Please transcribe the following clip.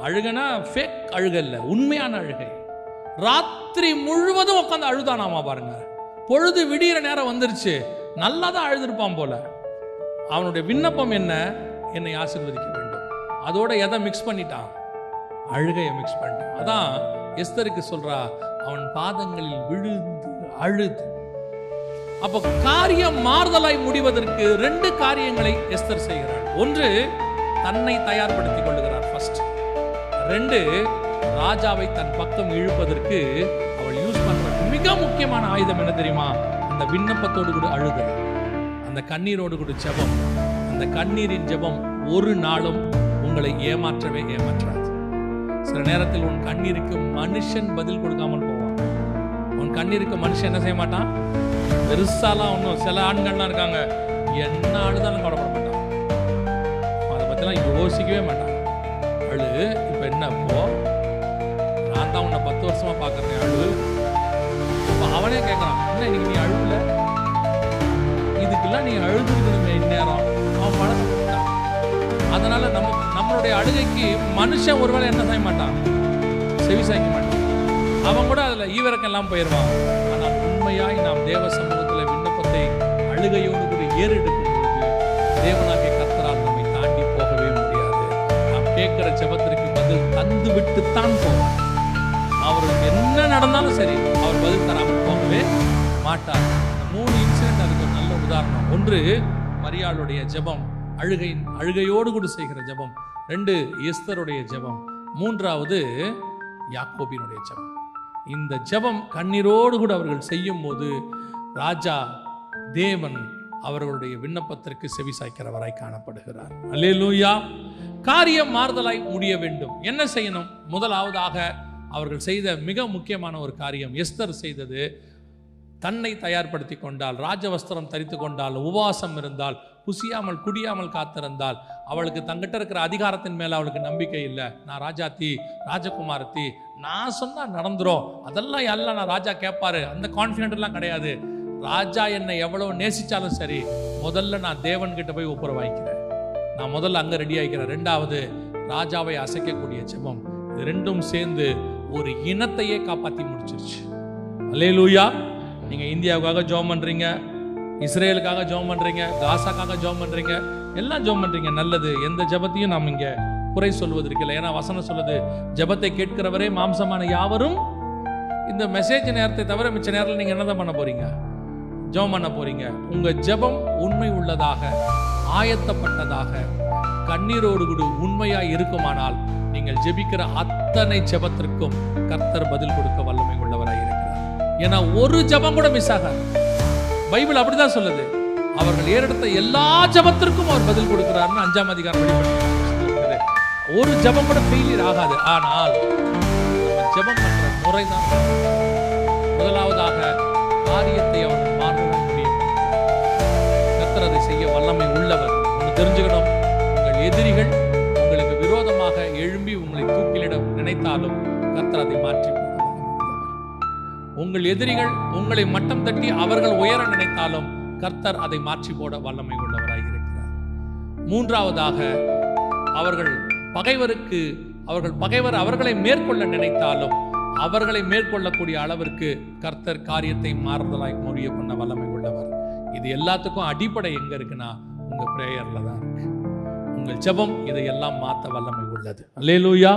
அழுகனா fake அழுக இல்லை, உண்மையான அழுகை. ராத்திரி முழுவதும் உட்காந்து அழுதானாமா பாருங்க. பொழுது விடிகிற நேரம் வந்துருச்சு, நல்லா தான் அழுதுருப்பான் போல. அவனுடைய விண்ணப்பம் என்ன? என்னை ஆசீர்வதிக்க வேண்டும். அதோட எதை மிக்ஸ் பண்ணிட்டான்? அழுகையை மிக்ஸ் பண்ணிட்டான். அதான் எஸ்தருக்கு சொல்றா, அவன் பாதங்களில் விழுந்து அழுது. அப்போ காரியம் மாறுதலாய் முடிவதற்கு 2 காரியங்களை எஸ்தர் செய்கிறாள். ஒன்று, தன்னை தயார்படுத்திக் கொள்ளுகிறார் ஃபர்ஸ்ட். 2, ராஜாவை தன் பக்கம் இழுப்பதற்கு அவள் யூஸ் பண்ற மிக முக்கியமான ஆயுதம் என்ன தெரியுமா? அந்த விண்ணப்பத்தோடு கூட அழுதல், அந்த கண்ணீரோடு கூட ஜெபம். அந்த கண்ணீரின் ஜெபம் ஒரு நாளும் உங்களை ஏமாற்றவே ஏமாற்றாது. சில நேரத்தில் உன் கண்ணீருக்கு மனுஷன் பதில் கொடுக்காமல் போவான். உன் கண்ணீருக்கு மனுஷன் என்ன செய்ய மாட்டான்? பெருசாலாம் ஒன்றும். சில ஆண்கள்லாம் இருக்காங்க, என்ன அழுதாலும் கவலைப்பட மாட்டான், அதை பற்றிலாம் யோசிக்கவே மாட்டான். அழு. இப்போ என்ன? இப்போ நான் தான் உன்னை 10 வருஷமா பார்க்குறேன், அழு. இப்போ அவனே கேட்குறான், என்ன இன்னைக்கு நீ அழுவல? இதுக்கெல்லாம் நீ அழுதுருக்கணுமே இந்நேரம். அவன் பழக்கப்பட்டான். அதனால நம்மளுடைய அழுகைக்கு மனுஷன் ஒருவேளை என்ன செய்ய மாட்டான்? செவி சாய்க்க மாட்டான். அவன் கூட அதில் ஈவிரக்கெல்லாம் போயிடுவான். ஆனால் உண்மையாய் நாம் தேவ சமூகத்தில் விண்ணப்பத்தை அழுகையோடு கூட ஏறெடுக்கும் பொழுது தேவனாகிய கர்த்தரால் நம்மை தாண்டி போகவே முடியாது. நாம் கேட்கிற ஜெபத்திற்கு பதில் தந்து விட்டுத்தான் போவார். அவருக்கு என்ன நடந்தாலும் சரி, அவர் பதில் தராமல் போகவே மாட்டார். 3 இன்சிடென்ட் அதுக்கு ஒரு நல்ல உதாரணம். ஒன்று, மரியாளுடைய ஜெபம், அழுகையோடு கூட செய்கிற ஜெபம். 2, எஸ்தருடைய ஜெபம். 3வது, யாக்கோபினுடைய ஜெபம். இந்த ஜெபம் கண்ணீரோடு கூட அவர்கள் செய்யும் போது ராஜா தேவன் அவர்களுடைய விண்ணப்பத்திற்கு செவி சாய்க்கிறவராய் காணப்படுகிறார். அல்லேலூயா. காரியம் மாறுதலாய் முடிய வேண்டும். என்ன செய்யணும்? முதலாவதாக அவர்கள் செய்த மிக முக்கியமான ஒரு காரியம், எஸ்தர் செய்தது, தன்னை தயார்படுத்தி கொண்டால், ராஜவஸ்திரம் தரித்து கொண்டால், உபவாசம் இருந்தால், புசியாமல் குடியாமல் காத்திருந்தால், அவளுக்கு தங்கிட்ட இருக்கிற அதிகாரத்தின் மேல அவளுக்கு நம்பிக்கை இல்லை. நான் ராஜாத்தி, ராஜகுமாரத்தி, நான் சொன்னா நடந்துரும், அதெல்லாம் எல்லாம் நான் ராஜா கேட்பாரு, அந்த கான்ஃபிடென்ட் எல்லாம் கிடையாது. ராஜா என்னை எவ்வளவு நேசிச்சாலும் சரி, முதல்ல நான் தேவன் கிட்ட போய் ஒப்புரவாய்க்கிறேன், நான் முதல்ல அங்க ரெடி ஆகிக்கிறேன். 2வது, ராஜாவை அசைக்கக்கூடிய ஜெபம். இது 2ம் சேர்ந்து ஒரு இனத்தையே காப்பாற்றி முடிச்சிருச்சு. அல்லேலூயா. நீங்க இந்தியாவுக்காக ஜெபம் பண்றீங்க, இஸ்ரேலுக்காக ஜெபம் பண்றீங்க, காசாக்காக ஜெபம் பண்றீங்க, எல்லாம் ஜெபம் பண்றீங்க, நல்லது. எந்த ஜெபத்தையும் நாம் இங்க குறை சொல்வதற்கு இல்லை. ஏன்னா வசனம் சொல்லுது, ஜெபத்தை கேட்கிறவரே மாம்சமான யாவரும். இந்த மெசேஜ் நேரத்தை தவிர மிச்ச நேரத்தில் நீங்க என்னதான் பண்ண போறீங்க? ஜெபம் பண்ண போறீங்க. உங்க ஜெபம் உண்மை உள்ளதாக, ஆயத்தப்பட்டதாக, கண்ணீரோடு கூட உண்மையாய் இருக்குமானால் நீங்கள் ஜெபிக்கிற அத்தனை ஜெபத்திற்கும் கர்த்தர் பதில் கொடுக்க வல்லமை உள்ளவராய் இருக்கிறார். ஏன்னா ஒரு ஜெபம் கூட மிஸ் ஆகாது. பைபிள் அப்படிதான் சொல்லுது. அவர்கள் ஏறெடுத்த எல்லா ஜெபத்திற்கும் அவர் பதில் கொடுக்கிறார்னு 5ஆம் அதிகாரம் வெளிப்படுத்துகிறது. ஒரு ஜெபம் கூட ஃபெயிலியர் ஆகாது. ஆனால் நம்ம ஜெபம் பண்ற முறைதான். முதலாவதாக காரியத்தை அவர்கள் மாற்ற முடியும். கர்த்தர் அதை செய்ய வல்லமை உள்ளவர். ஒன்று தெரிஞ்சுக்கணும், உங்கள் எதிரிகள் உங்களுக்கு விரோதமாக எழும்பி உங்களை தூக்கிலிட நினைத்தாலும் கர்த்தர் அதை மாற்றி போட வல்லமை உள்ளவர். உங்கள் எதிரிகள் உங்களை மட்டம் தட்டி அவர்கள் உயர நினைத்தாலும் கர்த்தர் அதை மாற்றி போட வல்லமை உள்ளவராக இருக்கிறார். 3வதாக, அவர்கள் பகைவர் அவர்களை மேற்கொள்ள நினைத்தாலும் அவர்களை மேற்கொள்ளக்கூடிய அளவிற்கு கர்த்தர் காரியத்தை மாறுதலாய் முடிய பண்ண வல்லமை உள்ளவர். இது எல்லாத்துக்கும் அடிப்படை எங்க இருக்குன்னா உங்க பிரேயர்ல தான் இருக்கு. உங்கள் ஜெபம் இதையெல்லாம் மாற்ற வல்லமை உள்ளது. அல்லேலூயா.